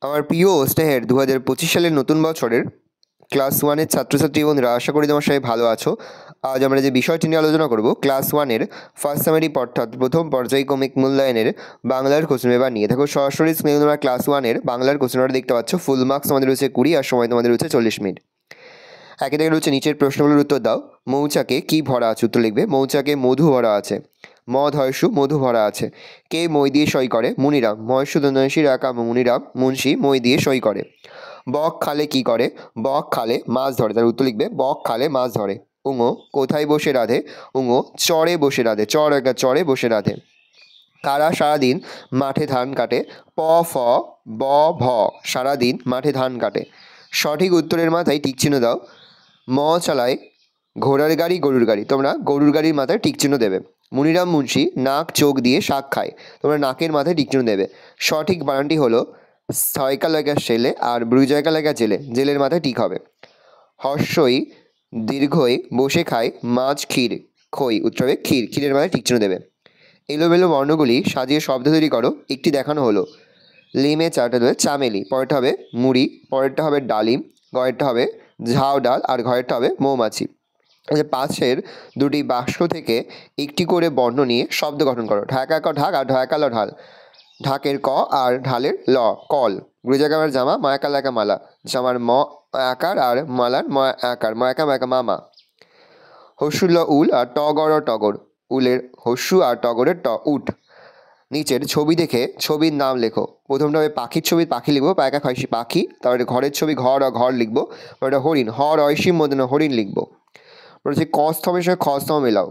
আমার প্রিয় স্নেহের 2025 সালের নতুন বছরের ক্লাস ওয়ানের ছাত্রছাত্রী বন্ধুরা, আশা করি তোমার সবাই ভালো আছো। আজ আমরা যে বিষয়টি নিয়ে আলোচনা করব ক্লাস ওয়ানের ফার্স্ট সামারি অর্থাৎ প্রথম পর্যায়ক্রমিক মূল্যায়নের বাংলার কোশ্চেন পেপার নিয়ে। দেখো সরাসরি স্ক্রিনে তোমরা ক্লাস ওয়ানের বাংলার কোশ্চেন পেপার দেখতে পাচ্ছ। ফুল মার্কস তোমাদের রয়েছে 20 আর সময় তোমাদের রয়েছে 40 মিনিট। একে থেকে রয়েছে নিচের প্রশ্নগুলোর উত্তর দাও। মৌচাকে কি ভরা আছে? উত্তর লিখবে মৌচাকে মধু ভরা আছে। মদ হয়সু মধু ভরা আছে। কে মই দিয়ে সই করে? মুনিরাম। মহেশু দন্যাসী রাকা মুনিরাম মুন্সি মই দিয়ে সই করে। বক খালে কি করে? বক খালে মাছ ধরে। তার উত্তর লিখবে বক খালে মাছ ধরে। উঙো কোথায় বসে রাধে? উঙো চরে বসে রাধে। চর একটা চরে বসে রাধে। কারা সারাদিন মাঠে ধান কাটে? প ফ ব ভ সারাদিন মাঠে ধান কাটে। সঠিক উত্তরের মাথায় টিক চিহ্ন দাও। ম চালায় ঘোড়ার গাড়ি গরুর গাড়ি, তোমরা গরুর গাড়ির মাথায় টিক চিহ্ন দেবে। মুনিরাম মুন্সি নাক চোখ দিয়ে শাক খায়, তোমরা নাকের মাথায় টিক চিহ্ন দেবে। সঠিক বানানটি হলো ছয়কা লেখা ছেলে আর ব্রুজয়কা লেখা জেলে, জেলের মাথায় টিক হবে। হর্ষই দীর্ঘই বসে খায় মাছ ক্ষীর খই, উত্তর হবে ক্ষীর, ক্ষীরের মাথায় টিক চিহ্ন দেবে। এলোমেলো বর্ণগুলি সাজিয়ে শব্দ তৈরি করো, একটি দেখানো হলো। লিমে চারটা দেবে চামেলি, পরেরটা হবে মুড়ি, পরেরটা হবে ডালিম, গয়েরটা হবে ঝাউ ডাল আর ঘরেরটা হবে মৌমাছি। পাশের দুটি বাক্স থেকে একটি করে বর্ণ নিয়ে শব্দ গঠন করো। ঢাকা ক ঢাক আর ঢাকা ল ঢাল। ঢাকের ক আর ঢালের ল কল। গুরুজাকার জামা ময়াকা লেখা মালা, জামার ম আকার আর মালার ম আকার, ময়াকা ময়াকা মামা। হস্যুল উল আর টগর টগর, উলের হস্যু আর টগরের ট উট। নিচের ছবি দেখে ছবির নাম লেখো। প্রথমটা হবে পাখির ছবি, পাখি লিখবো, পায়কা খাইসি পাখি। তারপরে ঘরের ছবি ঘর আর ঘর লিখবো। তারপরে হরিণ, হর ঐশীর মধ্যে হরিণ লিখবো। বলেছে কস্তমের সঙ্গে খস্তম মেলাও।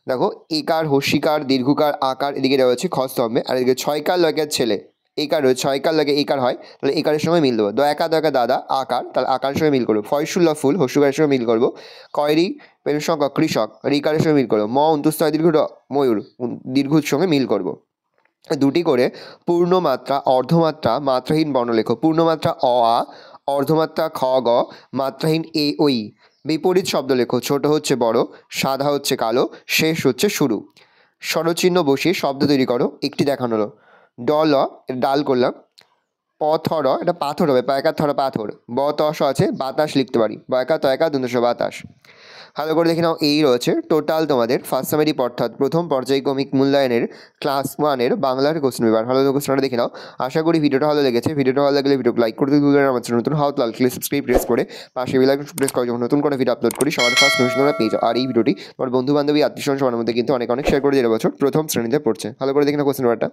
দেখো একার হস্যিকার দীর্ঘকার আকার এদিকে রয়েছে খস্তম্ভে, আর এদিকে ছয়কার লয়কার ছেলে একার রয়েছে, ছয়কার লাগে একার হয়, তাহলে একারের সঙ্গে মিল দেবো। দয়াকা দয়াকা দাদা আকার, তাহলে আকারের সঙ্গে মিল করবো। ফয়সুল্লাহ ফুল হস্যকারের সঙ্গে মিল করবো। কয়রি পেনের সংখ্যক কৃষক রিকারের সঙ্গে মিল করবো। ম অন্তুস্তয় দীর্ঘ ময়ূর দীর্ঘর সঙ্গে মিল করবো। দুটি করে পূর্ণমাত্রা অর্ধমাত্রা মাত্রাহীন বর্ণ লেখো। পূর্ণমাত্রা অ আ, অর্ধমাত্রা খ গ, মাত্রাহীন এ ওই। বিপরীত শব্দ লেখো। ছোট হচ্ছে বড়, সাদা হচ্ছে কালো, শেষ হচ্ছে শুরু। স্বরচিহ্ন বসিয়ে শব্দ তৈরি করো, একটি দেখানো হলো। ডল ডাল করলাম। পথর এটা পাথর হবে, পায়কার থর পাথর। ব তস আছে বাতাস লিখতে পারি, বয়কা তয়কা দুন্দস বাতাস। ভালো করে দেখে নাও, এই রয়েছে টোটাল তোমাদের ফার্স্ট সামারি অর্থাৎ প্রথম পর্যায়ক্রমিক মূল্যায়নের ক্লাস ওয়ানের বাংলার কোশ্চেন পেপার। ভালো কোশ্চেনটা দেখে নাও। আশা করি ভিডিওটা ভালো লেগেছে। ভিডিওটা ভালো লাগলে ভিডিওকে লাইক করতে ভুলবেন না। আমার চ্যানেল নতুন হাত লাল ক্লিক সাবস্ক্রাইব প্রেস করে পাশে বেল আইকন প্রেস করে যখন নতুন করে ভিডিও আপলোড করি সবার ফার্স্ট নোটিফিকেশন তোমরা পেয়ে যাও। আর এই ভিডিওটি তোমার বন্ধু বান্ধবী আত্মীয় সবার মধ্যে কিন্তু অনেক শেয়ার করে দিয়ে বছর প্রথম শ্রেণীতে পড়ছে। ভালো করে দেখে নাও কোশ্চেন পেপারটা।